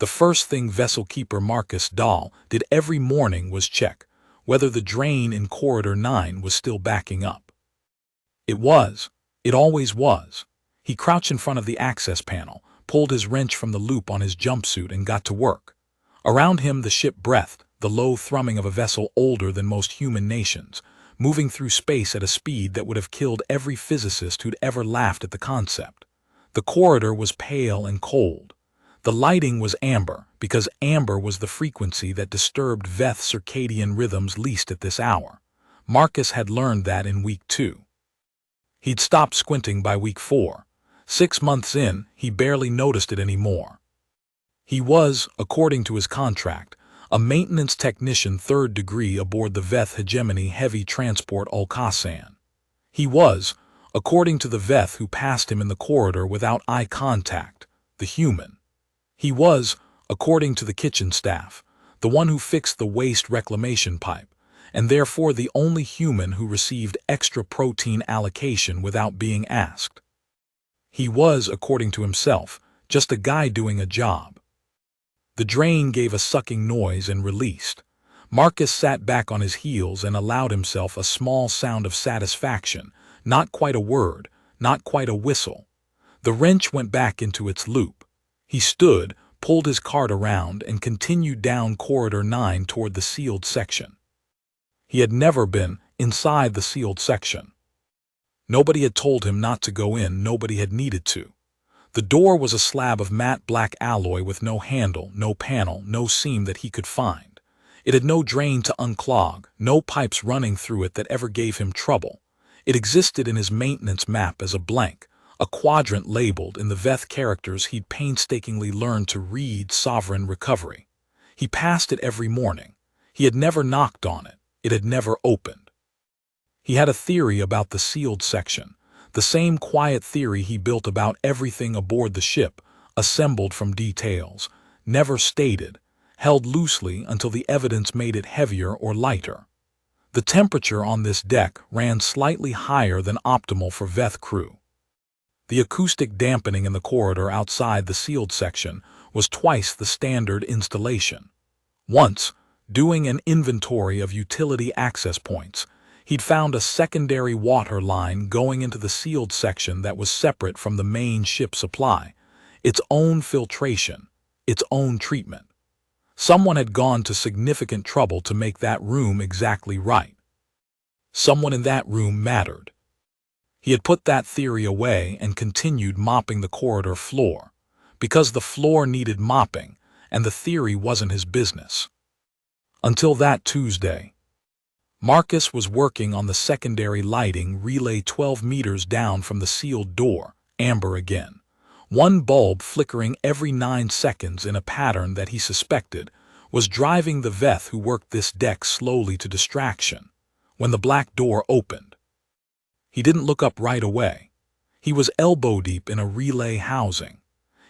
The first thing vessel keeper Marcus Dahl did every morning was check whether the drain in Corridor 9 was still backing up. It was. It always was. He crouched in front of the access panel, pulled his wrench from the loop on his jumpsuit, and got to work. Around him the ship breathed, the low thrumming of a vessel older than most human nations, moving through space at a speed that would have killed every physicist who'd ever laughed at the concept. The corridor was pale and cold. The lighting was amber, because amber was the frequency that disturbed Veth's circadian rhythms least at this hour. Marcus had learned that in week 2. He'd stopped squinting by week 4. 6 months in, he barely noticed it anymore. He was, according to his contract, a maintenance technician 3rd degree aboard the Veth Hegemony Heavy Transport Ulkasan. He was, according to the Veth who passed him in the corridor without eye contact, the human. He was, according to the kitchen staff, the one who fixed the waste reclamation pipe, and therefore the only human who received extra protein allocation without being asked. He was, according to himself, just a guy doing a job. The drain gave a sucking noise and released. Marcus sat back on his heels and allowed himself a small sound of satisfaction, not quite a word, not quite a whistle. The wrench went back into its loop. He stood, pulled his cart around, and continued down Corridor 9 toward the sealed section. He had never been inside the sealed section. Nobody had told him not to go in, nobody had needed to. The door was a slab of matte black alloy with no handle, no panel, no seam that he could find. It had no drain to unclog, no pipes running through it that ever gave him trouble. It existed in his maintenance map as a blank, a quadrant labeled in the Veth characters he'd painstakingly learned to read Sovereign Recovery. He passed it every morning. He had never knocked on it. It had never opened. He had a theory about the sealed section, the same quiet theory he built about everything aboard the ship, assembled from details, never stated, held loosely until the evidence made it heavier or lighter. The temperature on this deck ran slightly higher than optimal for Veth crew. The acoustic dampening in the corridor outside the sealed section was twice the standard installation. Once, doing an inventory of utility access points, he'd found a secondary water line going into the sealed section that was separate from the main ship supply, its own filtration, its own treatment. Someone had gone to significant trouble to make that room exactly right. Someone in that room mattered. He had put that theory away and continued mopping the corridor floor, because the floor needed mopping and the theory wasn't his business. Until that Tuesday. Marcus was working on the secondary lighting relay 12 meters down from the sealed door, amber again. One bulb flickering every 9 seconds in a pattern that he suspected was driving the Veth who worked this deck slowly to distraction, when the black door opened. He didn't look up right away. He was elbow-deep in a relay housing.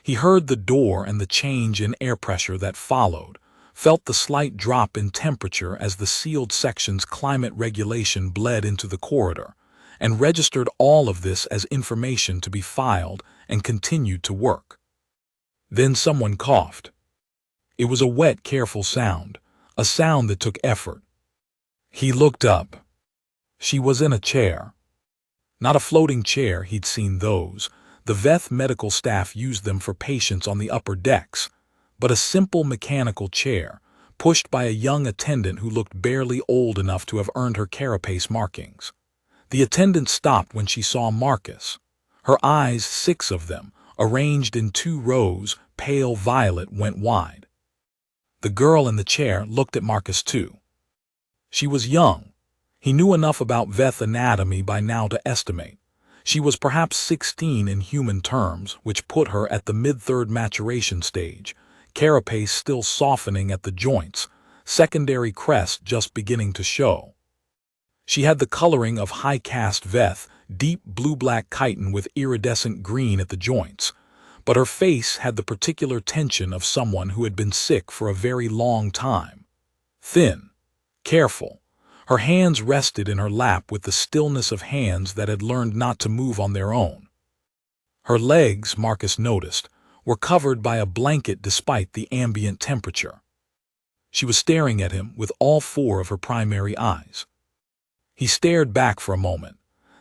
He heard the door and the change in air pressure that followed, felt the slight drop in temperature as the sealed section's climate regulation bled into the corridor, and registered all of this as information to be filed and continued to work. Then someone coughed. It was a wet, careful sound, a sound that took effort. He looked up. She was in a chair. Not a floating chair, he'd seen those. The Veth medical staff used them for patients on the upper decks, but a simple mechanical chair, pushed by a young attendant who looked barely old enough to have earned her carapace markings. The attendant stopped when she saw Marcus. Her eyes, 6 of them, arranged in 2 rows, pale violet, went wide. The girl in the chair looked at Marcus too. She was young. He knew enough about Veth anatomy by now to estimate. She was perhaps 16 in human terms, which put her at the mid-3rd maturation stage, carapace still softening at the joints, secondary crest just beginning to show. She had the coloring of high-caste Veth, deep blue-black chitin with iridescent green at the joints, but her face had the particular tension of someone who had been sick for a very long time. Thin, careful. Her hands rested in her lap with the stillness of hands that had learned not to move on their own. Her legs, Marcus noticed, were covered by a blanket despite the ambient temperature. She was staring at him with all four of her primary eyes. He stared back for a moment,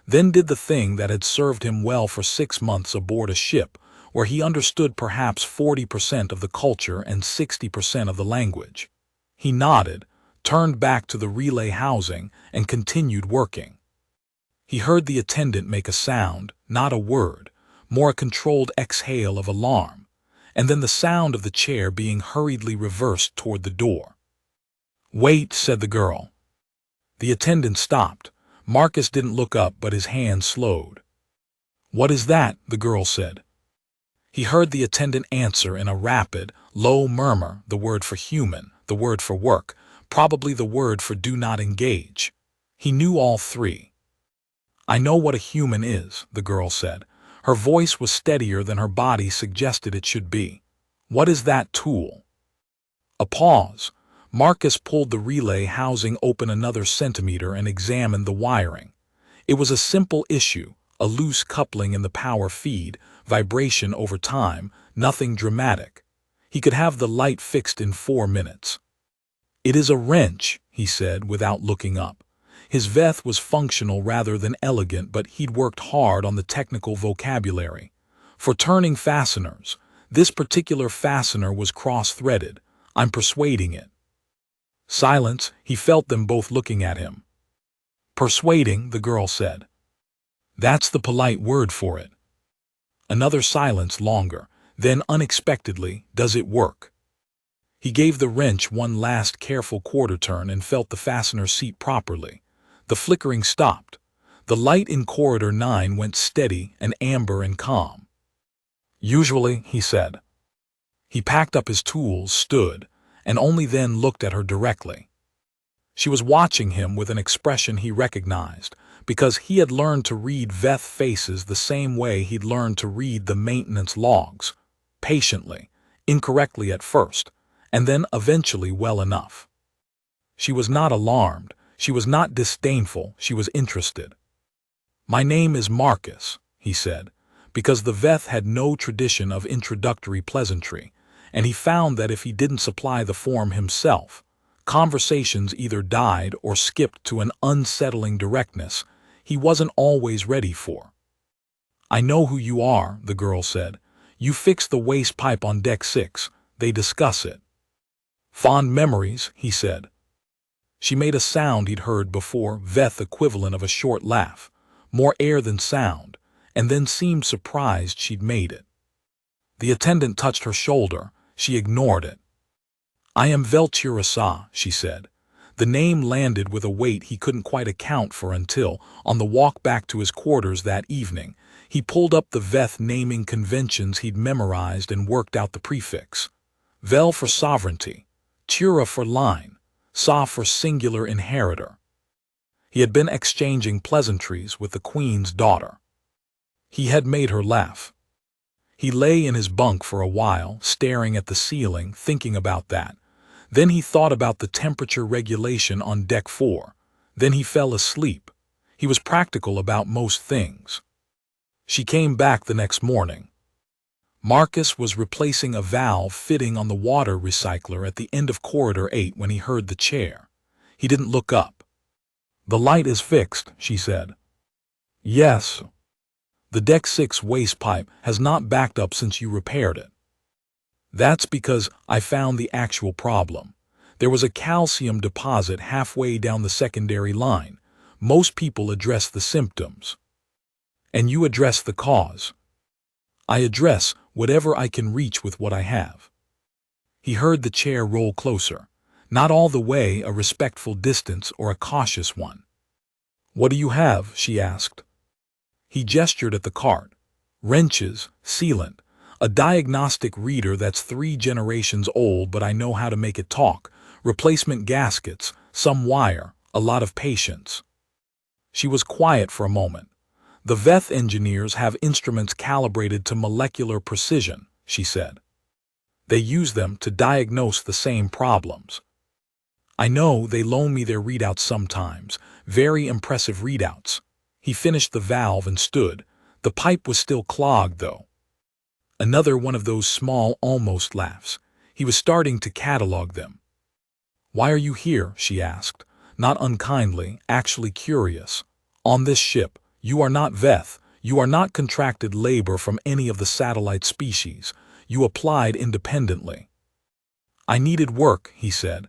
then did the thing that had served him well for 6 months aboard a ship where he understood perhaps 40% of the culture and 60% of the language. He nodded, turned back to the relay housing, and continued working. He heard the attendant make a sound, not a word, more a controlled exhale of alarm, and then the sound of the chair being hurriedly reversed toward the door. "Wait," said the girl. The attendant stopped. Marcus didn't look up, but his hand slowed. "What is that?" the girl said. He heard the attendant answer in a rapid, low murmur, the word for human, the word for work, probably the word for do not engage. He knew all three. "I know what a human is," the girl said. Her voice was steadier than her body suggested it should be. "What is that tool?" A pause. Marcus pulled the relay housing open another centimeter and examined the wiring. It was a simple issue, a loose coupling in the power feed, vibration over time, nothing dramatic. He could have the light fixed in 4 minutes. "It is a wrench," he said without looking up. His Veth was functional rather than elegant, but he'd worked hard on the technical vocabulary. For turning fasteners, this particular fastener was cross-threaded. "I'm persuading it." Silence. He felt them both looking at him. "Persuading," the girl said. "That's the polite word for it." Another silence, longer. Then, unexpectedly, "Does it work?" He gave the wrench one last careful quarter turn and felt the fastener seat properly. The flickering stopped. The light in corridor 9 went steady and amber and calm. "Usually," he said. He packed up his tools, stood, and only then looked at her directly. She was watching him with an expression he recognized, because he had learned to read Veth faces the same way he'd learned to read the maintenance logs, patiently, incorrectly at first, and then eventually well enough. She was not alarmed, she was not disdainful, she was interested. "My name is Marcus," he said, because the Veth had no tradition of introductory pleasantry, and he found that if he didn't supply the form himself, conversations either died or skipped to an unsettling directness he wasn't always ready for. "I know who you are," the girl said. "You fixed the waste pipe on deck 6. They discuss it." "Fond memories," he said. She made a sound he'd heard before, Veth equivalent of a short laugh, more air than sound, and then seemed surprised she'd made it. The attendant touched her shoulder. She ignored it. "I am Velturasa," she said. The name landed with a weight he couldn't quite account for until, on the walk back to his quarters that evening, he pulled up the Veth naming conventions he'd memorized and worked out the prefix. Vel for sovereignty, Tura for line, Sa for singular inheritor. He had been exchanging pleasantries with the Queen's daughter. He had made her laugh. He lay in his bunk for a while, staring at the ceiling, thinking about that. Then he thought about the temperature regulation on deck 4. Then he fell asleep. He was practical about most things. She came back the next morning. Marcus was replacing a valve fitting on the water recycler at the end of corridor 8 when he heard the chair. He didn't look up. "The light is fixed," she said. "Yes. The deck 6 waste pipe has not backed up since you repaired it." "That's because I found the actual problem. There was a calcium deposit halfway down the secondary line. Most people address the symptoms. And you address the cause." "I address whatever I can reach with what I have." He heard the chair roll closer. Not all the way a respectful distance or a cautious one. "What do you have?" she asked. He gestured at the cart. "Wrenches, sealant, a diagnostic reader that's 3 generations old but I know how to make it talk, replacement gaskets, some wire, a lot of patience." She was quiet for a moment. "The Veth engineers have instruments calibrated to molecular precision," she said. "They use them to diagnose the same problems. I know they loan me their readouts sometimes, very impressive readouts." He finished the valve and stood. The pipe was still clogged, though. Another one of those small, almost laughs. He was starting to catalog them. "Why are you here?" she asked, not unkindly, actually curious. "On this ship, you are not Veth, you are not contracted labor from any of the satellite species. You applied independently." "I needed work," he said.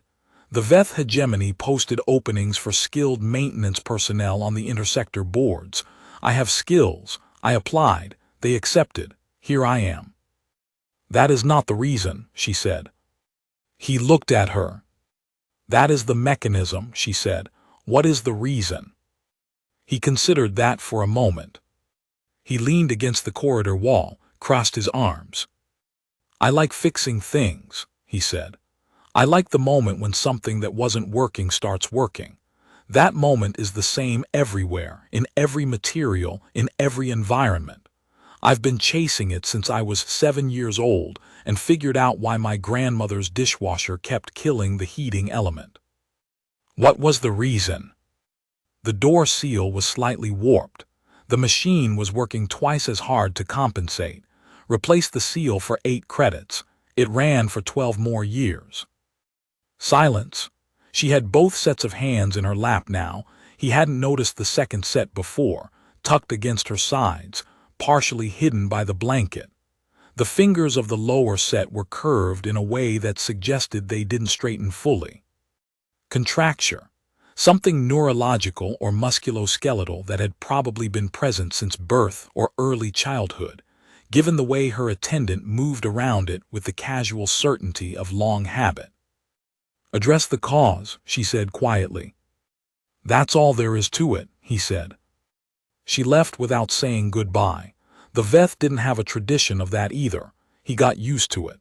"The Veth hegemony posted openings for skilled maintenance personnel on the intersector boards. I have skills. I applied. They accepted. Here I am." "That is not the reason," she said. He looked at her. "That is the mechanism," she said. "What is the reason?" He considered that for a moment. He leaned against the corridor wall, crossed his arms. "I like fixing things," he said. "I like the moment when something that wasn't working starts working. That moment is the same everywhere, in every material, in every environment. I've been chasing it since I was 7 years old and figured out why my grandmother's dishwasher kept killing the heating element." "What was the reason?" "The door seal was slightly warped. The machine was working twice as hard to compensate. Replaced the seal for 8 credits. It ran for 12 more years." Silence. She had both sets of hands in her lap now. He hadn't noticed the second set before, tucked against her sides, partially hidden by the blanket. The fingers of the lower set were curved in a way that suggested they didn't straighten fully. Contracture. Something neurological or musculoskeletal that had probably been present since birth or early childhood, given the way her attendant moved around it with the casual certainty of long habit. "Address the cause," she said quietly. "That's all there is to it," he said. She left without saying goodbye. The Veth didn't have a tradition of that either. He got used to it.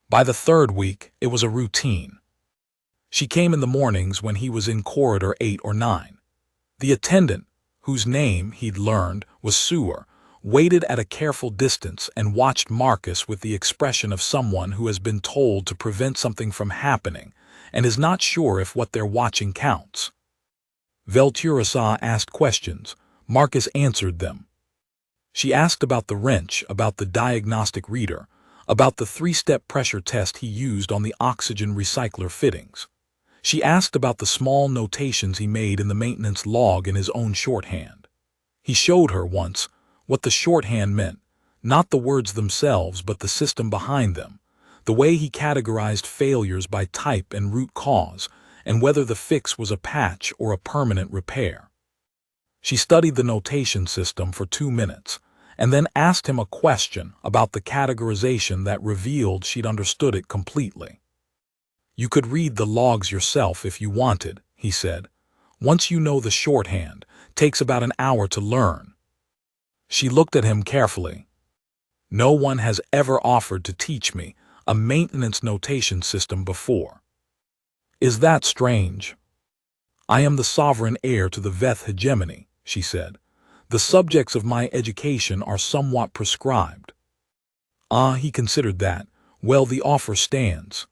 By the 3rd week, it was a routine. She came in the mornings when he was in corridor 8 or 9. The attendant, whose name, he'd learned, was Sewer, waited at a careful distance and watched Marcus with the expression of someone who has been told to prevent something from happening and is not sure if what they're watching counts. Velturasa asked questions. Marcus answered them. She asked about the wrench, about the diagnostic reader, about the 3-step pressure test he used on the oxygen recycler fittings. She asked about the small notations he made in the maintenance log in his own shorthand. He showed her once what the shorthand meant, not the words themselves but the system behind them, the way he categorized failures by type and root cause, and whether the fix was a patch or a permanent repair. She studied the notation system for 2 minutes, and then asked him a question about the categorization that revealed she'd understood it completely. "You could read the logs yourself if you wanted," he said. "Once you know the shorthand, takes about an hour to learn." She looked at him carefully. "No one has ever offered to teach me a maintenance notation system before." "Is that strange?" "I am the sovereign heir to the Veth hegemony," she said. "The subjects of my education are somewhat prescribed." "Ah," he considered that. "Well, the offer stands."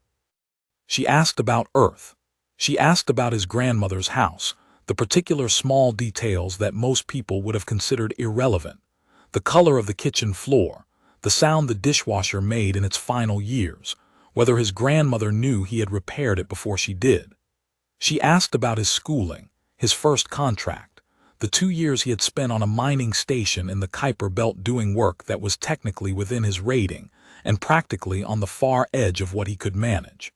She asked about Earth. She asked about his grandmother's house, the particular small details that most people would have considered irrelevant, the color of the kitchen floor, the sound the dishwasher made in its final years, whether his grandmother knew he had repaired it before she did. She asked about his schooling, his first contract, the 2 years he had spent on a mining station in the Kuiper Belt doing work that was technically within his rating and practically on the far edge of what he could manage.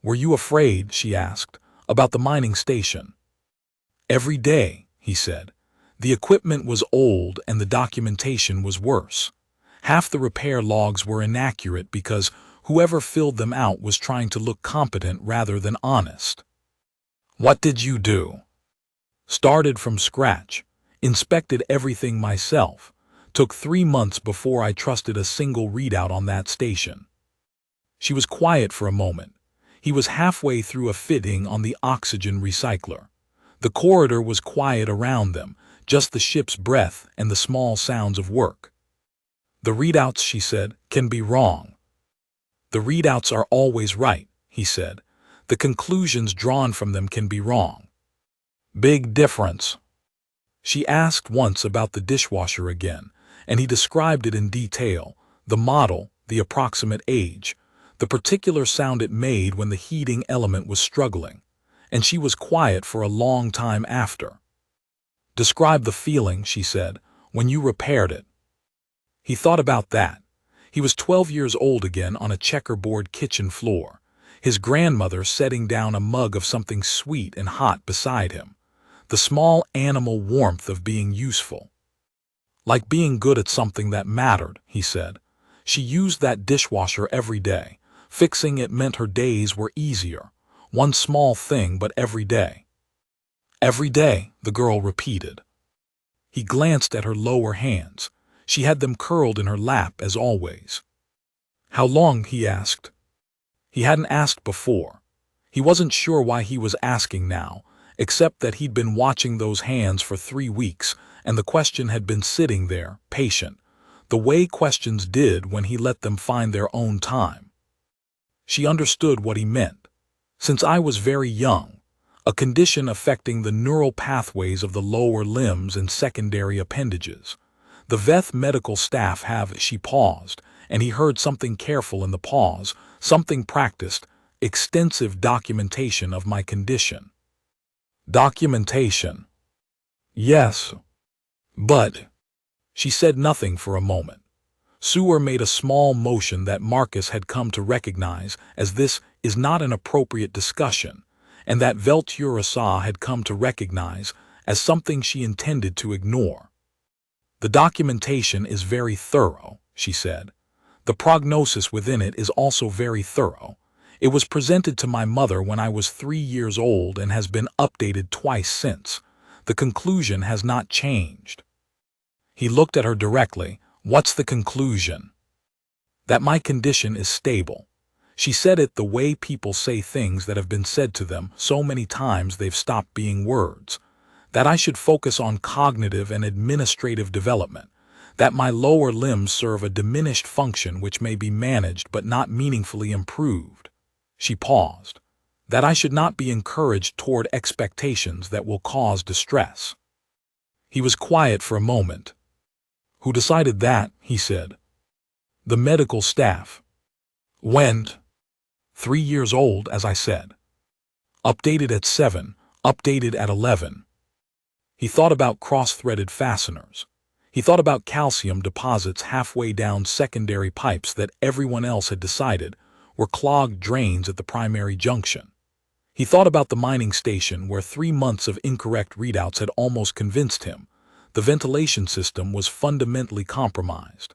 "Were you afraid," she asked, "about the mining station?" "Every day," he said. "The equipment was old and the documentation was worse. Half the repair logs were inaccurate because whoever filled them out was trying to look competent rather than honest." "What did you do?" "Started from scratch. Inspected everything myself. Took 3 months before I trusted a single readout on that station." She was quiet for a moment. He was halfway through a fitting on the oxygen recycler. The corridor was quiet around them, just the ship's breath and the small sounds of work. "The readouts," she said, "can be wrong." "The readouts are always right," he said. "The conclusions drawn from them can be wrong." "Big difference." She asked once about the dishwasher again, and he described it in detail, the model, the approximate age, the particular sound it made when the heating element was struggling, and she was quiet for a long time after. "Describe the feeling," she said, "when you repaired it." He thought about that. He was 12 years old again on a checkerboard kitchen floor, his grandmother setting down a mug of something sweet and hot beside him, the small animal warmth of being useful. Like being good at something that mattered, he said. She used that dishwasher every day. Fixing it meant her days were easier. One small thing, but every day. Every day, the girl repeated. He glanced at her lower hands. She had them curled in her lap as always. "How long?" he asked. He hadn't asked before. He wasn't sure why he was asking now, except that he'd been watching those hands for 3 weeks, and the question had been sitting there, patient, the way questions did when he let them find their own time. She understood what he meant. "Since I was very young, a condition affecting the neural pathways of the lower limbs and secondary appendages. The Veth medical staff have," she paused, and he heard something careful in the pause, something practiced, "extensive documentation of my condition." Documentation. Yes. But. She said nothing for a moment. Sewer made a small motion that Marcus had come to recognize as this is not an appropriate discussion, and that Velturasa had come to recognize as something she intended to ignore. "The documentation is very thorough," she said. "The prognosis within it is also very thorough. It was presented to my mother when I was 3 years old and has been updated twice since. The conclusion has not changed." He looked at her directly. "What's the conclusion?" "That my condition is stable." She said it the way people say things that have been said to them so many times they've stopped being words. "That I should focus on cognitive and administrative development. That my lower limbs serve a diminished function which may be managed but not meaningfully improved." She paused. "That I should not be encouraged toward expectations that will cause distress." He was quiet for a moment. "Who decided that?" he said. "The medical staff." "When?" 3 years old, as I said. "Updated at 7, updated at 11. He thought about cross-threaded fasteners. He thought about calcium deposits halfway down secondary pipes that everyone else had decided were clogged drains at the primary junction. He thought about the mining station where 3 months of incorrect readouts had almost convinced him the ventilation system was fundamentally compromised,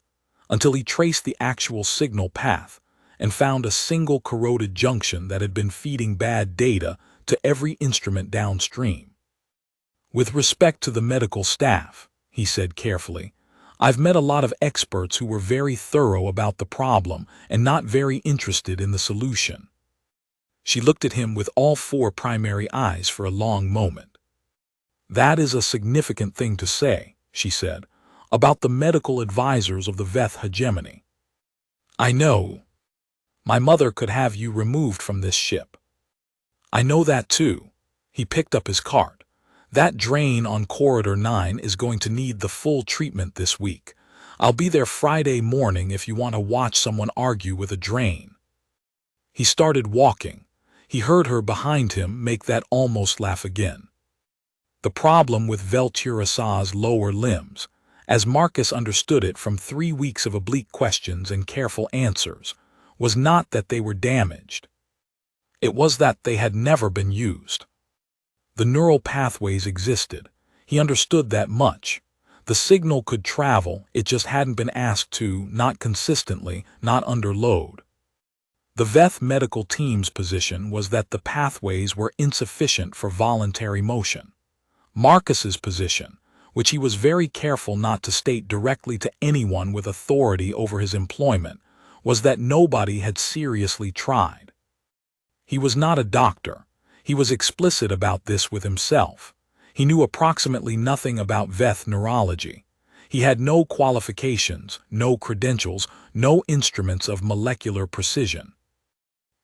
until he traced the actual signal path and found a single corroded junction that had been feeding bad data to every instrument downstream. "With respect to the medical staff," he said carefully, "I've met a lot of experts who were very thorough about the problem and not very interested in the solution." She looked at him with all 4 primary eyes for a long moment. "That is a significant thing to say," she said, "about the medical advisors of the Veth hegemony. I know. My mother could have you removed from this ship. I know that too." He picked up his cart. "That drain on Corridor 9 is going to need the full treatment this week. I'll be there Friday morning if you want to watch someone argue with a drain." He started walking. He heard her behind him make that almost laugh again. The problem with Velturasa's lower limbs, as Marcus understood it from 3 weeks of oblique questions and careful answers, was not that they were damaged. It was that they had never been used. The neural pathways existed. He understood that much. The signal could travel, it just hadn't been asked to, not consistently, not under load. The Veth medical team's position was that the pathways were insufficient for voluntary motion. Marcus's position, which he was very careful not to state directly to anyone with authority over his employment, was that nobody had seriously tried. He was not a doctor. He was explicit about this with himself. He knew approximately nothing about Veth neurology. He had no qualifications, no credentials, no instruments of molecular precision.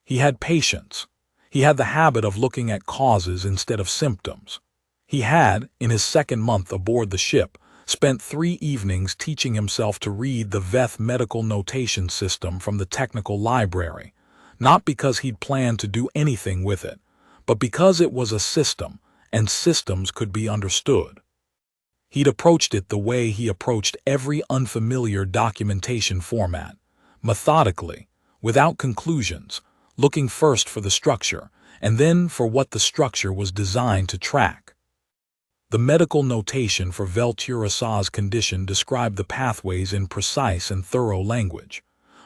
He had patience. He had the habit of looking at causes instead of symptoms. He had, in his 2nd month aboard the ship, spent 3 evenings teaching himself to read the VETH medical notation system from the technical library, not because he'd planned to do anything with it, but because it was a system, and systems could be understood. He'd approached it the way he approached every unfamiliar documentation format, methodically, without conclusions, looking first for the structure, and then for what the structure was designed to track. The medical notation for Velturisa's condition described the pathways in precise and thorough language.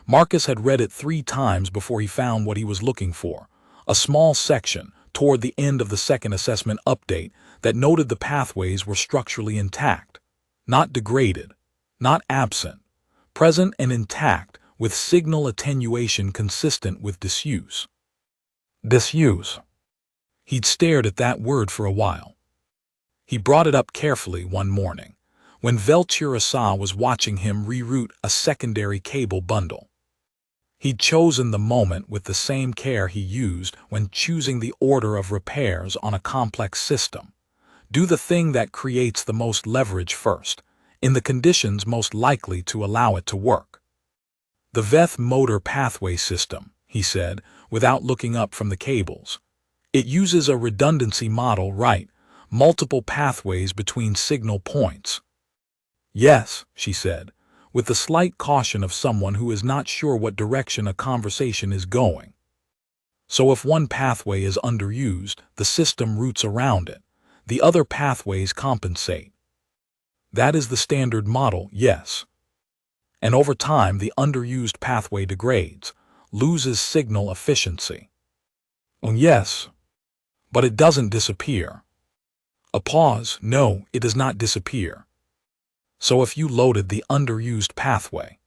Marcus had read it 3 times before he found what he was looking for, a small section toward the end of the second assessment update that noted the pathways were structurally intact, not degraded, not absent, present and intact, with signal attenuation consistent with disuse. Disuse. He'd stared at that word for a while. He brought it up carefully one morning, when Velturisa was watching him reroute a secondary cable bundle. He'd chosen the moment with the same care he used when choosing the order of repairs on a complex system. Do the thing that creates the most leverage first, in the conditions most likely to allow it to work. The VETH motor pathway system, he said, without looking up from the cables. It uses a redundancy model, right? Multiple pathways between signal points. Yes, she said, with the slight caution of someone who is not sure what direction a conversation is going. So if one pathway is underused, the system routes around it. The other pathways compensate. That is the standard model, yes. And over time, the underused pathway degrades, loses signal efficiency. Yes, but it doesn't disappear. A pause. No, it does not disappear. So if you loaded the underused pathway,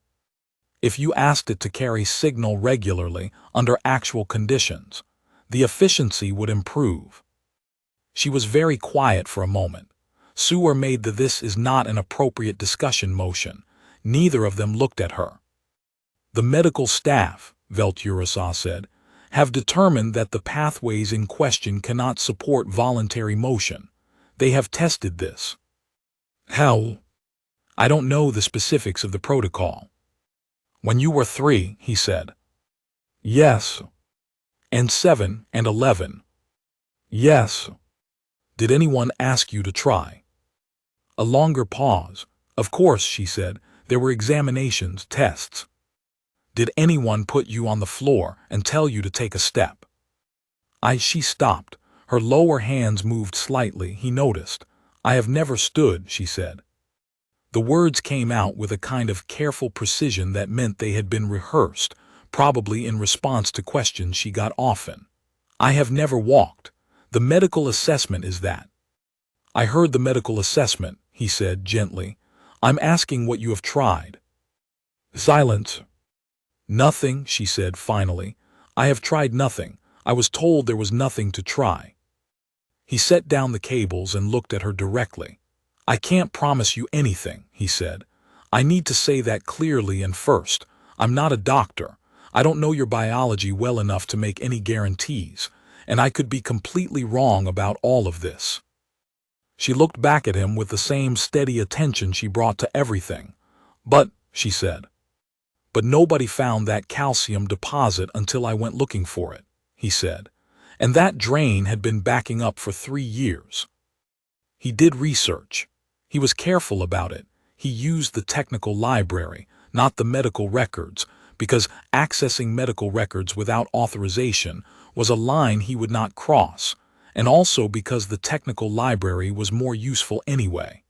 if you asked it to carry signal regularly under actual conditions, the efficiency would improve. She was very quiet for a moment. Sewer made the "this is not an appropriate discussion" motion. Neither of them looked at her. The medical staff, Velturisa said, have determined that the pathways in question cannot support voluntary motion. They have tested this. How? I don't know the specifics of the protocol. When you were 3, he said. Yes. And 7 and 11. Yes. Did anyone ask you to try? A longer pause. Of course, she said, there were examinations, tests. Did anyone put you on the floor and tell you to take a step? She stopped. Her lower hands moved slightly, he noticed. I have never stood, she said. The words came out with a kind of careful precision that meant they had been rehearsed, probably in response to questions she got often. I have never walked. The medical assessment is that. I heard the medical assessment, he said gently. I'm asking what you have tried. Silence. Nothing, she said finally. I have tried nothing. I was told there was nothing to try. He set down the cables and looked at her directly. I can't promise you anything, he said. I need to say that clearly and first. I'm not a doctor. I don't know your biology well enough to make any guarantees, and I could be completely wrong about all of this. She looked back at him with the same steady attention she brought to everything. But, she said. But nobody found that calcium deposit until I went looking for it, he said. And that drain had been backing up for 3 years. He did research. He was careful about it. He used the technical library, not the medical records, because accessing medical records without authorization was a line he would not cross, and also because the technical library was more useful anyway.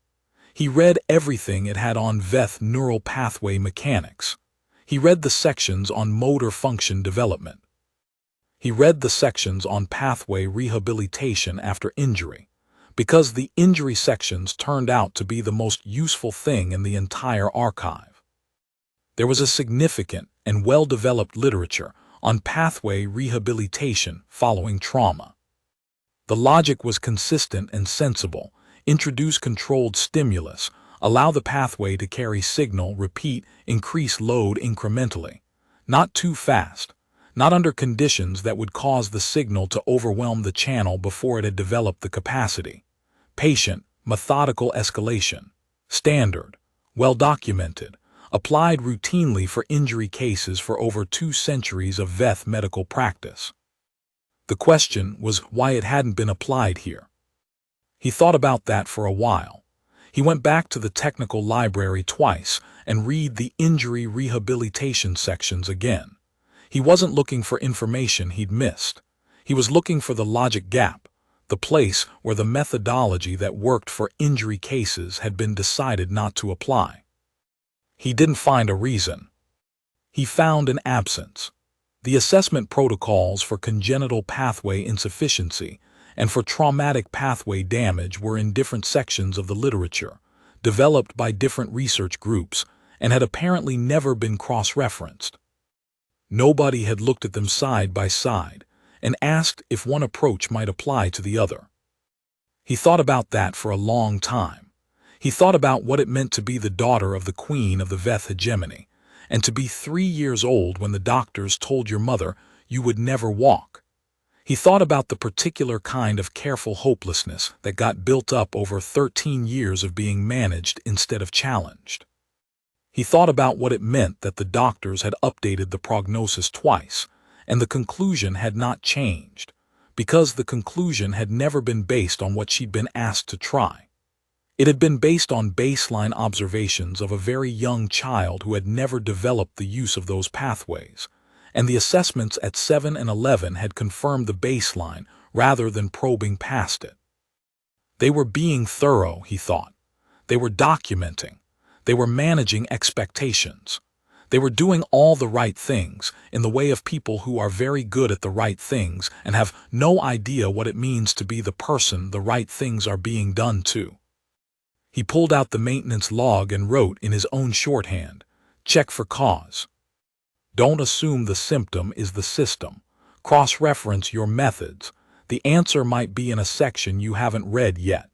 He read everything it had on VETH neural pathway mechanics. He read the sections on motor function development. He read the sections on pathway rehabilitation after injury, because the injury sections turned out to be the most useful thing in the entire archive. There was a significant and well-developed literature on pathway rehabilitation following trauma. The logic was consistent and sensible. Introduce controlled stimulus, allow the pathway to carry signal, repeat, increase load incrementally. Not too fast. Not under conditions that would cause the signal to overwhelm the channel before it had developed the capacity. Patient, methodical escalation. Standard, well-documented, applied routinely for injury cases for over 2 centuries of vet medical practice. The question was why it hadn't been applied here. He thought about that for a while. He went back to the technical library twice and read the injury rehabilitation sections again. He wasn't looking for information he'd missed. He was looking for the logic gap, the place where the methodology that worked for injury cases had been decided not to apply. He didn't find a reason. He found an absence. The assessment protocols for congenital pathway insufficiency and for traumatic pathway damage were in different sections of the literature, developed by different research groups, and had apparently never been cross-referenced. Nobody had looked at them side by side and asked if one approach might apply to the other. He thought about that for a long time. He thought about what it meant to be the daughter of the queen of the Veth hegemony, and to be 3 years old when the doctors told your mother you would never walk. He thought about the particular kind of careful hopelessness that got built up over 13 years of being managed instead of challenged. He thought about what it meant that the doctors had updated the prognosis twice, and the conclusion had not changed, because the conclusion had never been based on what she'd been asked to try. It had been based on baseline observations of a very young child who had never developed the use of those pathways, and the assessments at 7 and 11 had confirmed the baseline rather than probing past it. They were being thorough, he thought. They were documenting. They were managing expectations. They were doing all the right things in the way of people who are very good at the right things and have no idea what it means to be the person the right things are being done to. He pulled out the maintenance log and wrote in his own shorthand, "Check for cause. Don't assume the symptom is the system. Cross-reference your methods. The answer might be in a section you haven't read yet."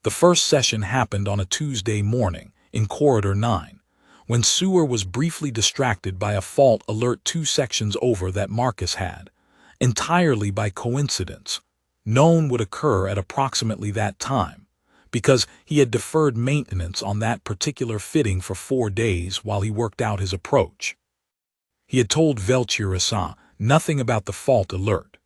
The first session happened on a Tuesday morning in Corridor 9, when Sewer was briefly distracted by a fault alert 2 sections over that Marcus had, entirely by coincidence, known would occur at approximately that time, because he had deferred maintenance on that particular fitting for 4 days while he worked out his approach. He had told Velturissa nothing about the fault alert.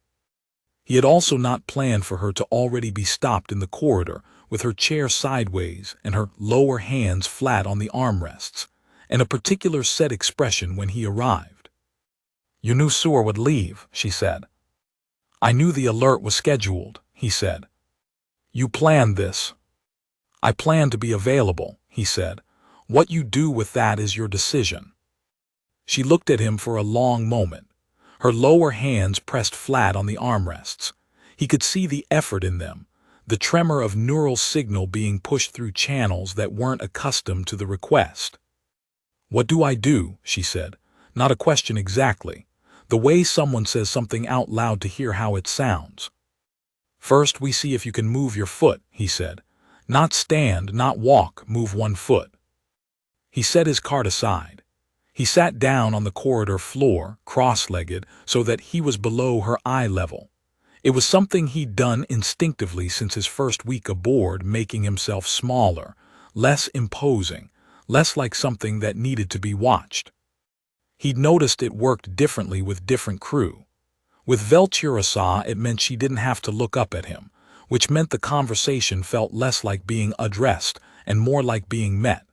He had also not planned for her to already be stopped in the corridor with her chair sideways and her lower hands flat on the armrests, and a particular set expression when he arrived. "You knew Sewer would leave," she said. "I knew the alert was scheduled," he said. "You planned this." "I planned to be available," he said. "What you do with that is your decision." She looked at him for a long moment. Her lower hands pressed flat on the armrests. He could see the effort in them, the tremor of neural signal being pushed through channels that weren't accustomed to the request. "What do I do?" she said. "Not a question exactly. The way someone says something out loud to hear how it sounds." "First we see if you can move your foot," he said. "Not stand, not walk, move one foot." He set his cart aside. He sat down on the corridor floor, cross-legged, so that he was below her eye level. It was something he'd done instinctively since his first week aboard, making himself smaller, less imposing, less like something that needed to be watched. He'd noticed it worked differently with different crew. With Velturissa, it meant she didn't have to look up at him, which meant the conversation felt less like being addressed and more like being met.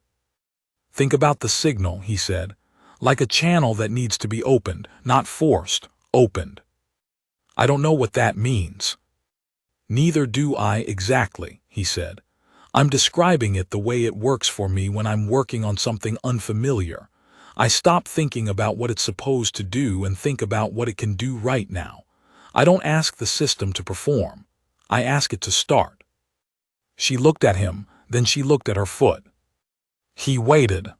"Think about the signal," he said. "Like a channel that needs to be opened, not forced, opened." "I don't know what that means." "Neither do I exactly," he said. "I'm describing it the way it works for me when I'm working on something unfamiliar. I stop thinking about what it's supposed to do and think about what it can do right now. I don't ask the system to perform. I ask it to start." She looked at him, then she looked at her foot. He waited.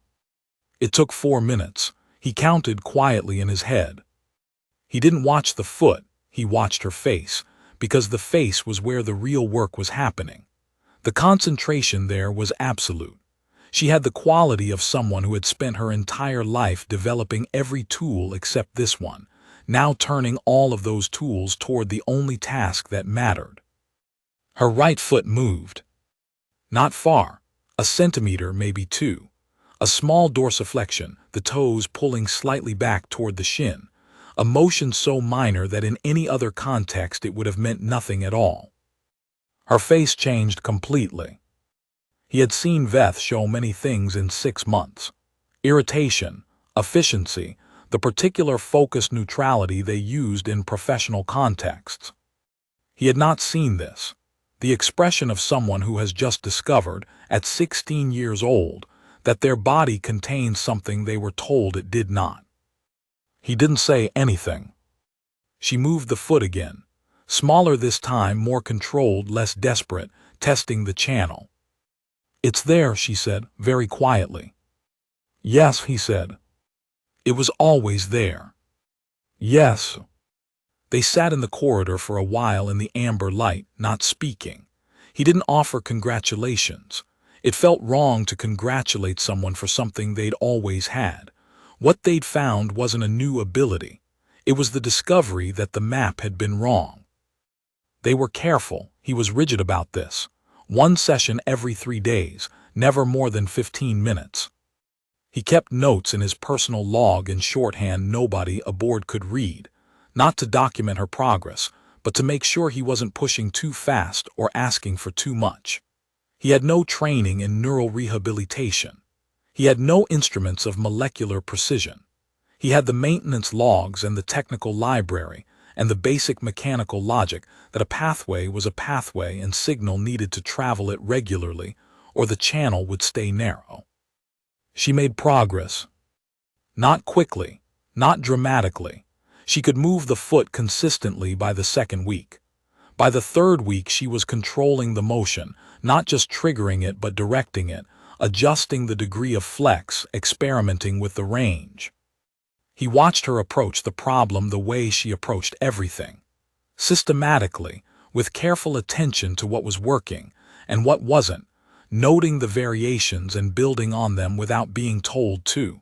It took 4 minutes. He counted quietly in his head. He didn't watch the foot, he watched her face, because the face was where the real work was happening. The concentration there was absolute. She had the quality of someone who had spent her entire life developing every tool except this one, now turning all of those tools toward the only task that mattered. Her right foot moved. Not far, A centimeter, maybe 2. A small dorsiflexion, the toes pulling slightly back toward the shin, a motion so minor that in any other context it would have meant nothing at all. Her face changed completely. He had seen Veth show many things in 6 months. Irritation, efficiency, the particular focused neutrality they used in professional contexts. He had not seen this. The expression of someone who has just discovered, at 16 years old, that their body contains something they were told it did not. He didn't say anything. She moved the foot again, smaller this time, more controlled, less desperate, testing the channel. "It's there," she said, very quietly. "Yes," he said. "It was always there." "Yes." They sat in the corridor for a while in the amber light, not speaking. He didn't offer congratulations. It felt wrong to congratulate someone for something they'd always had. What they'd found wasn't a new ability. It was the discovery that the map had been wrong. They were careful. He was rigid about this. 1 session every 3 days, never more than 15 minutes. He kept notes in his personal log in shorthand nobody aboard could read, not to document her progress, but to make sure he wasn't pushing too fast or asking for too much. He had no training in neural rehabilitation. He had no instruments of molecular precision. He had the maintenance logs and the technical library and the basic mechanical logic that a pathway was a pathway and signal needed to travel it regularly or the channel would stay narrow. She made progress. Not quickly, not dramatically. She could move the foot consistently by the 2nd week. By the 3rd week she was controlling the motion, not just triggering it but directing it, adjusting the degree of flex, experimenting with the range. He watched her approach the problem the way she approached everything. Systematically, with careful attention to what was working and what wasn't, noting the variations and building on them without being told to.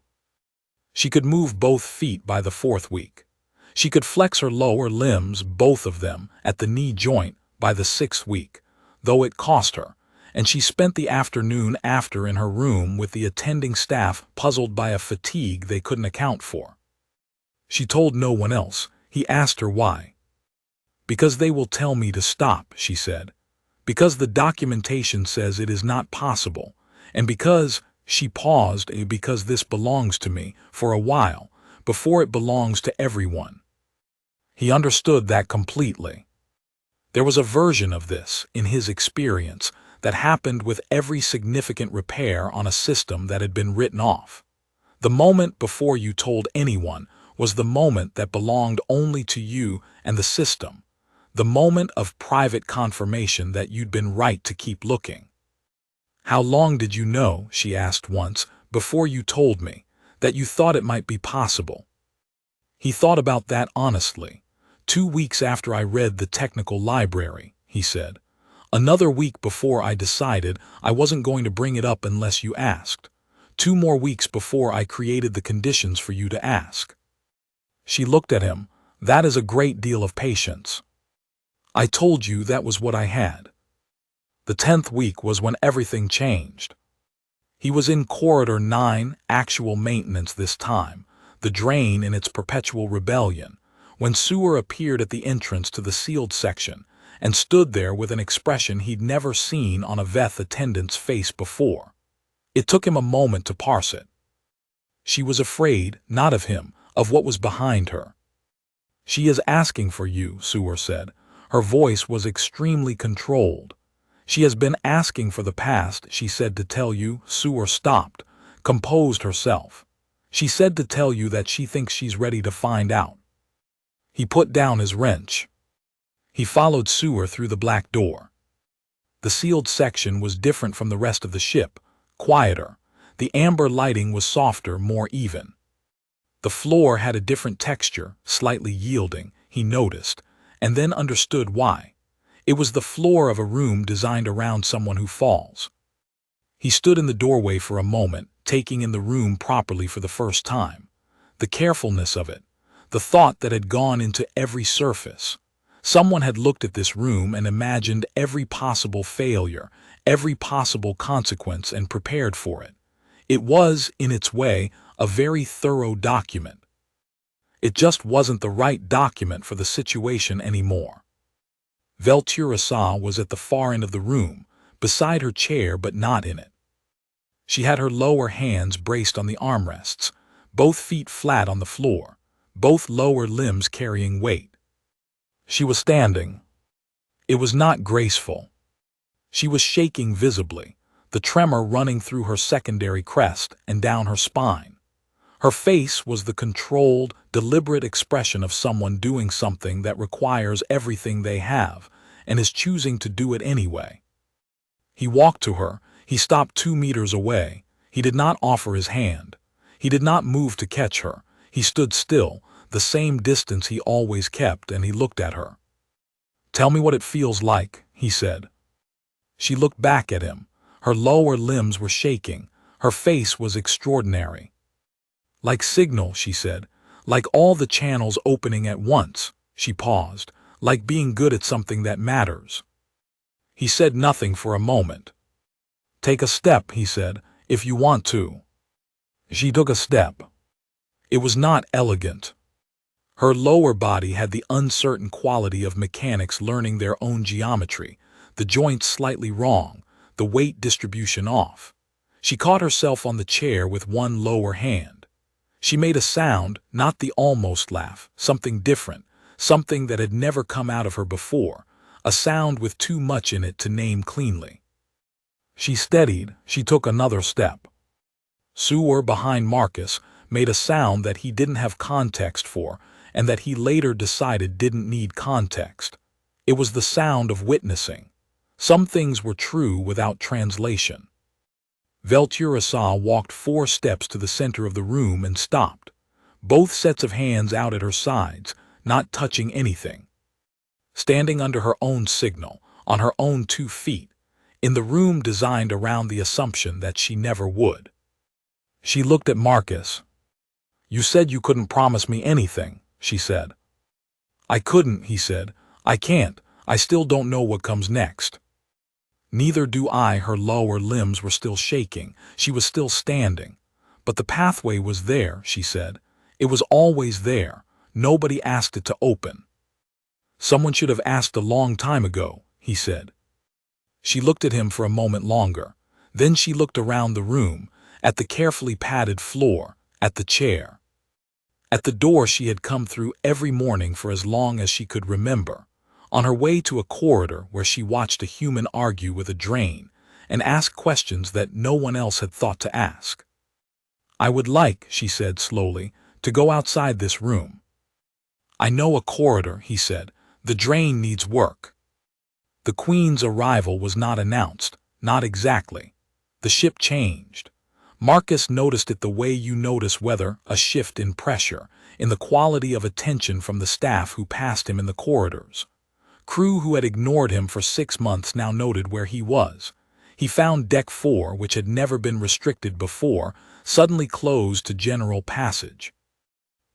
She could move both feet by the 4th week. She could flex her lower limbs, both of them, at the knee joint by the 6th week, though it cost her, and she spent the afternoon after in her room with the attending staff puzzled by a fatigue they couldn't account for. She told no one else. He asked her why. "Because they will tell me to stop," she said. "Because the documentation says it is not possible, and because," she paused, "because this belongs to me, for a while, before it belongs to everyone." He understood that completely. There was a version of this, in his experience, that happened with every significant repair on a system that had been written off. The moment before you told anyone was the moment that belonged only to you and the system, the moment of private confirmation that you'd been right to keep looking. "How long did you know," she asked once, "before you told me, that you thought it might be possible?" He thought about that honestly. 2 weeks after I read the technical library, he said. Another week before I decided I wasn't going to bring it up unless you asked. 2 more weeks before I created the conditions for you to ask. She looked at him. "That is a great deal of patience." "I told you that was what I had." The 10th week was when everything changed. He was in Corridor 9, actual maintenance this time, the drain in its perpetual rebellion, when Sewer appeared at the entrance to the sealed section and stood there with an expression he'd never seen on a Veth attendant's face before. It took him a moment to parse it. She was afraid, not of him, of what was behind her. "She is asking for you," Sewer said. Her voice was extremely controlled. "She has been asking for the past," she said, "to tell you." Sewer stopped, composed herself. "She said to tell you that she thinks she's ready to find out." He put down his wrench. He followed Sewer through the black door. The sealed section was different from the rest of the ship, quieter. The amber lighting was softer, more even. The floor had a different texture, slightly yielding, he noticed, and then understood why. It was the floor of a room designed around someone who falls. He stood in the doorway for a moment, taking in the room properly for the first time. The carefulness of it, the thought that had gone into every surface, Someone had looked at this room and imagined every possible failure, every possible consequence, and prepared for it. It was, in its way, a very thorough document. It just wasn't the right document for the situation anymore. Velturasa was at the far end of the room, beside her chair but not in it. She had her lower hands braced on the armrests, both feet flat on the floor, both lower limbs carrying weight. She was standing. It was not graceful. She was shaking visibly, the tremor running through her secondary crest and down her spine. Her face was the controlled, deliberate expression of someone doing something that requires everything they have and is choosing to do it anyway. He walked to her. He stopped 2 meters away. He did not offer his hand. He did not move to catch her. He stood still, the same distance he always kept, and he looked at her. "Tell me what it feels like," he said. She looked back at him. Her lower limbs were shaking. Her face was extraordinary. "Like signal," she said. "Like all the channels opening at once." She paused. "Like being good at something that matters." He said nothing for a moment. "Take a step," he said, "if you want to." She took a step. It was not elegant. Her lower body had the uncertain quality of mechanics learning their own geometry, the joints slightly wrong, the weight distribution off. She caught herself on the chair with one lower hand. She made a sound, not the almost laugh, something different, something that had never come out of her before, a sound with too much in it to name cleanly. She steadied. She took another step. Sewer behind Marcus made a sound that he didn't have context for, and that he later decided didn't need context. It was the sound of witnessing. Some things were true without translation. Velturasa walked 4 steps to the center of the room and stopped, both sets of hands out at her sides, not touching anything. Standing under her own signal, on her own 2 feet, in the room designed around the assumption that she never would. She looked at Marcus. "You said you couldn't promise me anything," she said. "I couldn't," he said. "I can't. I still don't know what comes next." "Neither do I." Her lower limbs were still shaking. She was still standing. "But the pathway was there," she said. "It was always there. Nobody asked it to open." "Someone should have asked a long time ago," he said. She looked at him for a moment longer. Then she looked around the room, at the carefully padded floor, at the chair. At the door she had come through every morning for as long as she could remember, on her way to a corridor where she watched a human argue with a drain and ask questions that no one else had thought to ask. "I would like," she said slowly, "to go outside this room." "I know a corridor," he said. "The drain needs work." The Queen's arrival was not announced, not exactly. The ship changed. Marcus noticed it the way you notice weather, a shift in pressure, in the quality of attention from the staff who passed him in the corridors. Crew who had ignored him for 6 months now noted where he was. He found Deck 4, which had never been restricted before, suddenly closed to general passage.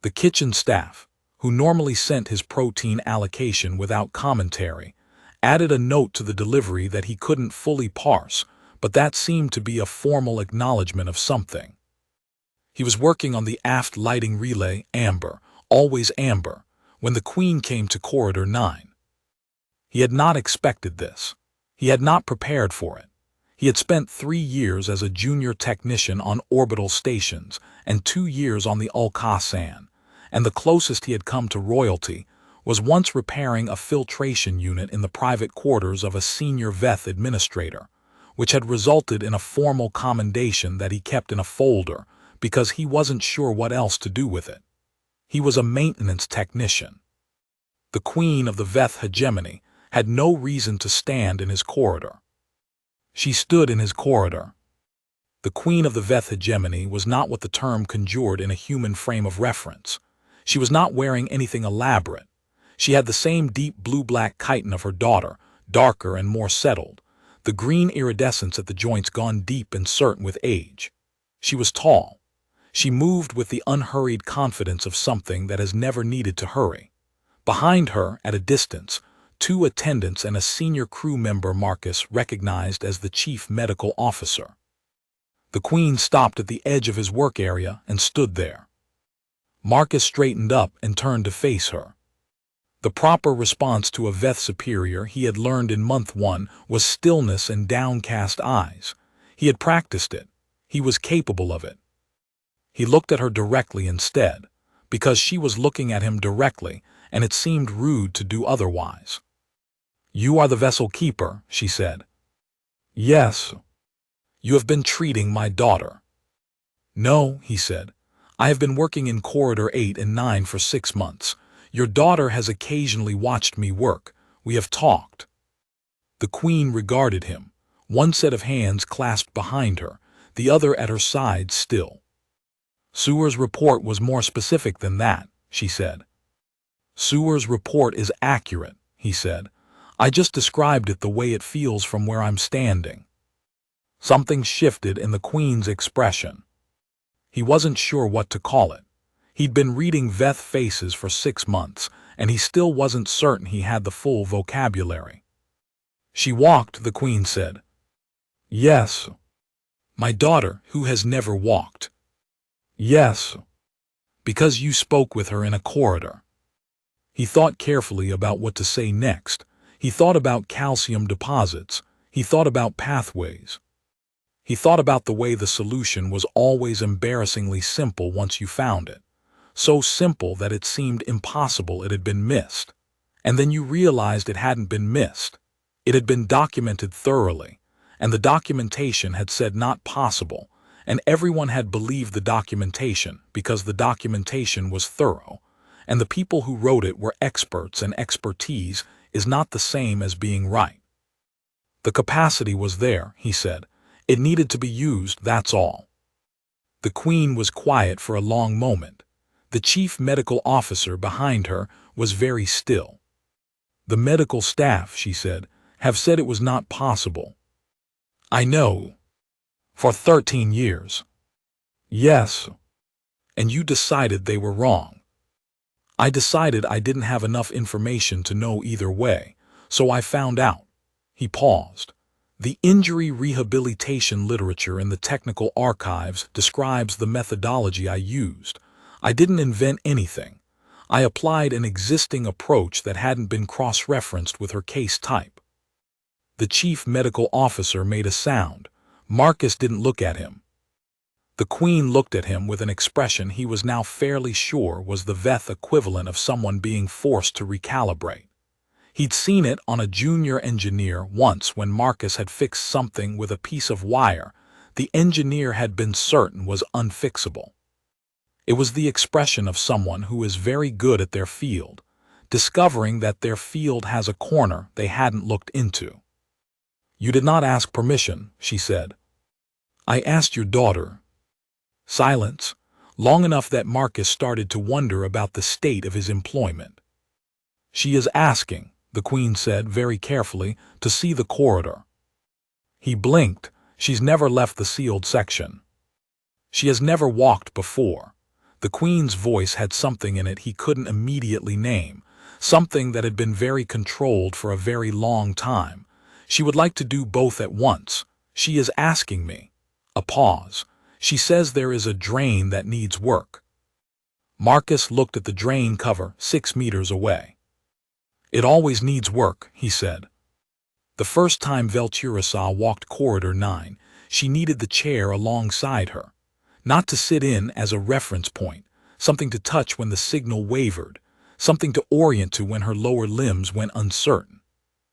The kitchen staff, who normally sent his protein allocation without commentary, added a note to the delivery that he couldn't fully parse, but that seemed to be a formal acknowledgement of something. He was working on the aft lighting relay, amber, always amber, when the Queen came to Corridor 9. He had not expected this. He had not prepared for it. He had spent 3 years as a junior technician on orbital stations and 2 years on the Ulcasan, and the closest he had come to royalty was once repairing a filtration unit in the private quarters of a senior Veth administrator, which had resulted in a formal commendation that he kept in a folder because he wasn't sure what else to do with it. He was a maintenance technician. The Queen of the Veth hegemony had no reason to stand in his corridor. She stood in his corridor. The Queen of the Veth hegemony was not what the term conjured in a human frame of reference. She was not wearing anything elaborate. She had the same deep blue-black chiton of her daughter, darker and more settled, the green iridescence at the joints gone deep and certain with age. She was tall. She moved with the unhurried confidence of something that has never needed to hurry. Behind her, at a distance, two attendants and a senior crew member Marcus recognized as the chief medical officer. The Queen stopped at the edge of his work area and stood there. Marcus straightened up and turned to face her. The proper response to a Veth superior he had learned in month 1 was stillness and downcast eyes. He had practiced it. He was capable of it. He looked at her directly instead, because she was looking at him directly, and it seemed rude to do otherwise. "You are the vessel keeper," she said. "Yes." "You have been treating my daughter." "No," he said. "I have been working in Corridor 8 and 9 for 6 months. Your daughter has occasionally watched me work. We have talked." The Queen regarded him, one set of hands clasped behind her, the other at her side still. "Sewer's report was more specific than that," she said. "Sewer's report is accurate," he said. "I just described it the way it feels from where I'm standing." Something shifted in the Queen's expression. He wasn't sure what to call it. He'd been reading Veth faces for 6 months, and he still wasn't certain he had the full vocabulary. "She walked," the Queen said. "Yes." "My daughter, who has never walked." "Yes." "Because you spoke with her in a corridor." He thought carefully about what to say next. He thought about calcium deposits. He thought about pathways. He thought about the way the solution was always embarrassingly simple once you found it. So simple that it seemed impossible it had been missed. And then you realized it hadn't been missed. It had been documented thoroughly, and the documentation had said not possible, and everyone had believed the documentation because the documentation was thorough, and the people who wrote it were experts, and expertise is not the same as being right. The capacity was there, he said. It needed to be used, that's all. The Queen was quiet for a long moment. The chief medical officer behind her was very still. "The medical staff," she said, "have said it was not possible." "I know. For 13 years. "Yes." "And you decided they were wrong." "I decided I didn't have enough information to know either way, so I found out." He paused. "The injury rehabilitation literature in the technical archives describes the methodology I used. I didn't invent anything. I applied an existing approach that hadn't been cross-referenced with her case type." The chief medical officer made a sound. Marcus didn't look at him. The Queen looked at him with an expression he was now fairly sure was the Veth equivalent of someone being forced to recalibrate. He'd seen it on a junior engineer once when Marcus had fixed something with a piece of wire the engineer had been certain was unfixable. It was the expression of someone who is very good at their field, discovering that their field has a corner they hadn't looked into. "You did not ask permission," she said. "I asked your daughter." Silence, long enough that Marcus started to wonder about the state of his employment. "She is asking," the Queen said very carefully, "to see the corridor." He blinked. "She's never left the sealed section." "She has never walked before." The Queen's voice had something in it he couldn't immediately name, something that had been very controlled for a very long time. "She would like to do both at once. She is asking me." A pause. "She says there is a drain that needs work." Marcus looked at the drain cover 6 meters away. "It always needs work," he said. The first time Velturisa walked Corridor 9, she needed the chair alongside her. Not to sit in as a reference point, something to touch when the signal wavered, something to orient to when her lower limbs went uncertain.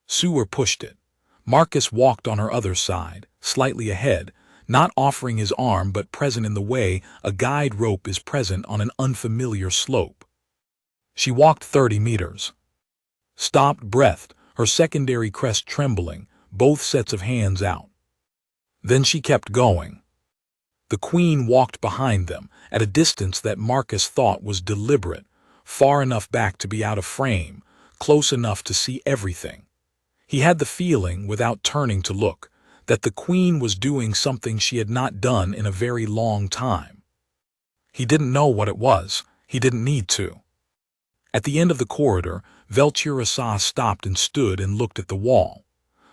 Sewer pushed it. Marcus walked on her other side, slightly ahead, not offering his arm but present in the way a guide rope is present on an unfamiliar slope. She walked 30 meters. Stopped, breathed, her secondary crest trembling, both sets of hands out. Then she kept going. The Queen walked behind them, at a distance that Marcus thought was deliberate, far enough back to be out of frame, close enough to see everything. He had the feeling, without turning to look, that the Queen was doing something she had not done in a very long time. He didn't know what it was. He didn't need to. At the end of the corridor, Velturasa stopped and stood and looked at the wall.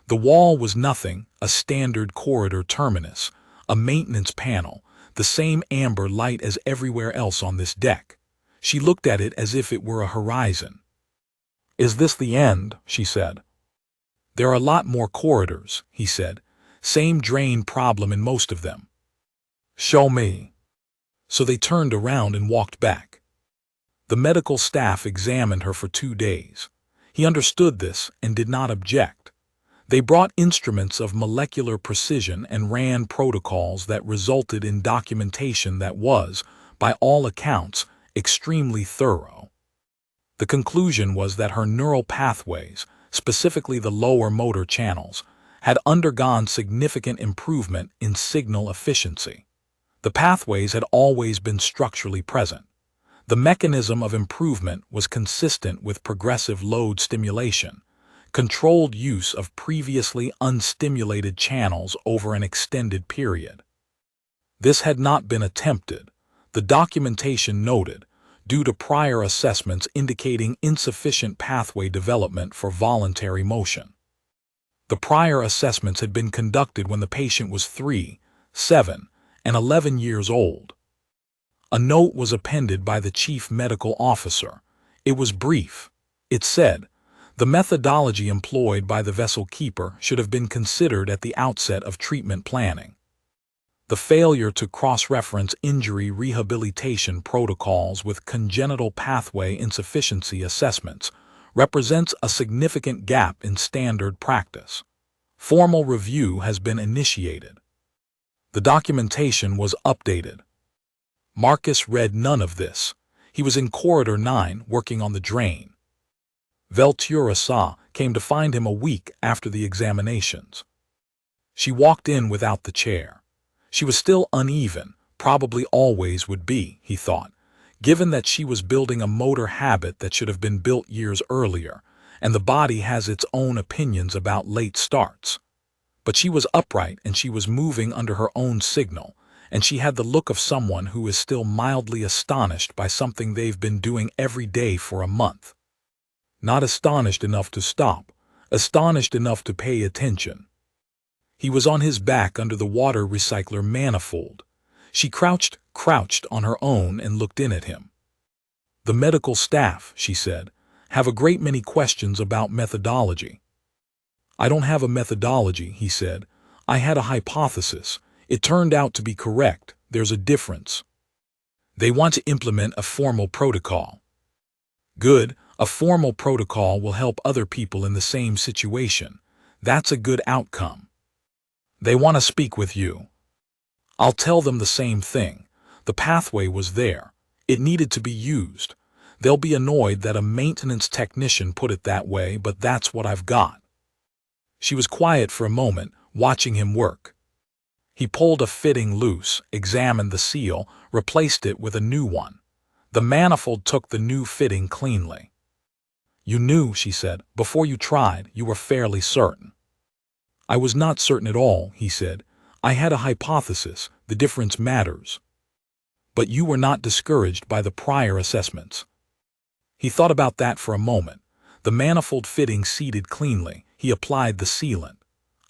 The wall was nothing, a standard corridor terminus, a maintenance panel, the same amber light as everywhere else on this deck. She looked at it as if it were a horizon. "Is this the end?" she said. "There are a lot more corridors," he said. "Same drain problem in most of them." "Show me." So they turned around and walked back. The medical staff examined her for 2 days. He understood this and did not object. They brought instruments of molecular precision and ran protocols that resulted in documentation that was, by all accounts, extremely thorough. The conclusion was that her neural pathways, specifically the lower motor channels, had undergone significant improvement in signal efficiency. The pathways had always been structurally present. The mechanism of improvement was consistent with progressive load stimulation, controlled use of previously unstimulated channels over an extended period. This had not been attempted, the documentation noted, due to prior assessments indicating insufficient pathway development for voluntary motion. The prior assessments had been conducted when the patient was 3, 7, and 11 years old. A note was appended by the chief medical officer. It was brief. It said, "The methodology employed by the vessel keeper should have been considered at the outset of treatment planning. The failure to cross-reference injury rehabilitation protocols with congenital pathway insufficiency assessments represents a significant gap in standard practice. Formal review has been initiated." The documentation was updated. Marcus read none of this. He was in Corridor 9 working on the drain. Velturasa came to find him a week after the examinations. She walked in without the chair. She was still uneven, probably always would be, he thought, given that she was building a motor habit that should have been built years earlier, and the body has its own opinions about late starts. But she was upright and she was moving under her own signal, and she had the look of someone who is still mildly astonished by something they've been doing every day for a month. Not astonished enough to stop, astonished enough to pay attention. He was on his back under the water recycler manifold. She crouched on her own and looked in at him. "The medical staff," she said, "have a great many questions about methodology." "I don't have a methodology," he said. "I had a hypothesis. It turned out to be correct. There's a difference. They want to implement a formal protocol." "Good. A formal protocol will help other people in the same situation. That's a good outcome. They want to speak with you." "I'll tell them the same thing. The pathway was there. It needed to be used. They'll be annoyed that a maintenance technician put it that way, but that's what I've got." She was quiet for a moment, watching him work. He pulled a fitting loose, examined the seal, replaced it with a new one. The manifold took the new fitting cleanly. "You knew," she said, "before you tried, you were fairly certain." "I was not certain at all," he said. "I had a hypothesis. The difference matters." "But you were not discouraged by the prior assessments." He thought about that for a moment. The manifold fitting seated cleanly. He applied the sealant.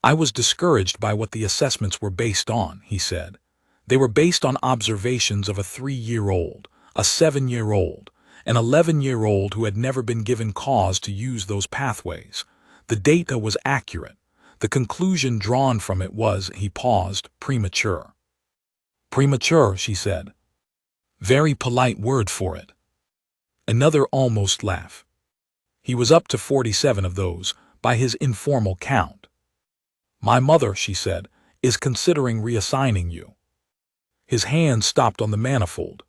"I was discouraged by what the assessments were based on," he said. "They were based on observations of a 3-year-old, a 7-year-old, an 11-year-old who had never been given cause to use those pathways. The data was accurate. The conclusion drawn from it was," he paused, "premature." "Premature," she said. "Very polite word for it." Another almost laugh. He was up to 47 of those, by his informal count. "My mother," she said, "is considering reassigning you." His hand stopped on the manifold.